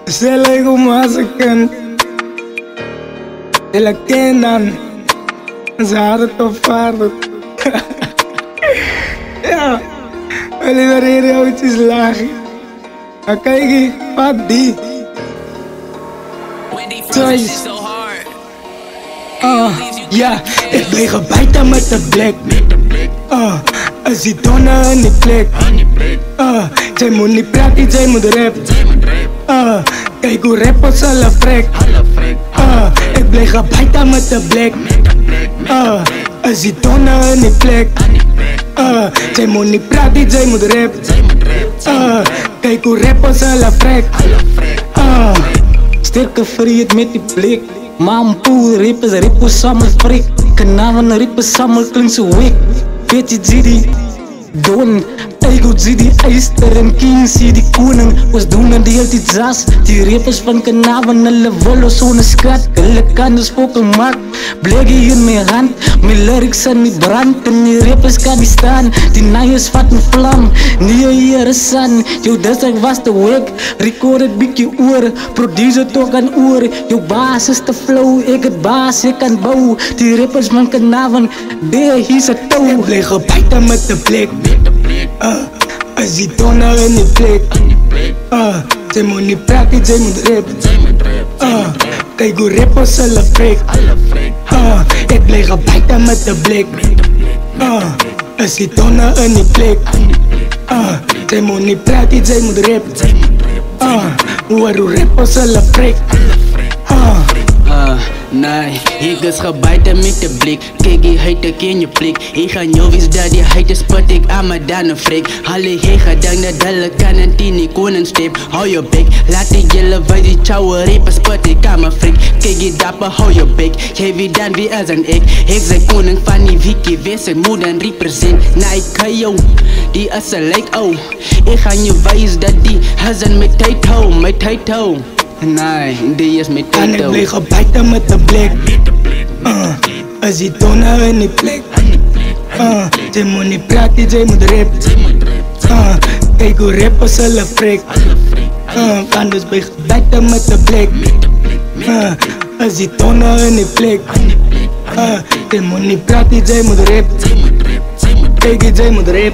Sila kumasakan de la kenan Zahra to farot. Ja, wanneer je oudjes lachen, dan kijk je wat die Choice. Ja, ik ben gebijten met de blik. Als die tonnen in die plek. Zij moet niet praten, zij moet rap. Kijk hoe rappers alle frek. Ik ben gebijten met de blik. Als die tonnen in die plek. Zij moet niet praten, zij moet rap. Kijk hoe rappers alle frek. Sterke vriend met die blik. Mampu, rippers samen frik. Kanaven rippers samen klinkt zo wik. Weet je die Don, ego die eister en king zie die koning. Was doen en die hele tijd zas. Die rippers van kanaven, hulle willen zo'n skat. Hulle kan dus spoken maak. Bleggie in mijn hand, mijn lyrics zijn niet brand. En die rippers kan niet staan. Die naaiers vat een vlam. Nie hier is san. Jou district was te wek. Record het bietjie oor. Producer toch aan oor. Jou baas is te flow. Ik het baas, ik kan bouw. Die rippers van kanaven, there he's a toe. Ik bleef gebijten met de blik. Als die tonnen in die plek. Zij moet niet praten, zij moet rap. Kijk hoe rappers alle freak. Ik bleef gebijten met de blik. Als die tonnen in die plek. Zij moet niet praten, zij moet rap. Hoe rappers alle freak. Nee, ik is gebijten met de blik. Kijk, je heet ik in je blik. Ik ga jou wist dat die heet is spot ik aan me dan een freak. Halle hij gedankt dat hulle kan en die niet koning stip. Hou je bek, laat die jelle wij die chouwe rippen spot ik aan me freak. Kijk je dapper, hou je bek. Jij wie dan wie als een ik. Ik zijn koning van die wiki, wees zijn moeder represent. Nee, ik kan jou, die is een like oh. Ik ga je wijs dat die hazen met tijd hou, met tijd hou. Nee, die is met En ik tijd bleef gebijten met de blik. Als die tonnen in die plek. Zij moet niet praten, zij moet rap. Kijk hoe rappers alle freak. Kan dus bleef gebijten met de blik. Als die tonnen in die plek. Zij moet niet praten, zij moet rap. Kijk, zij moet rap.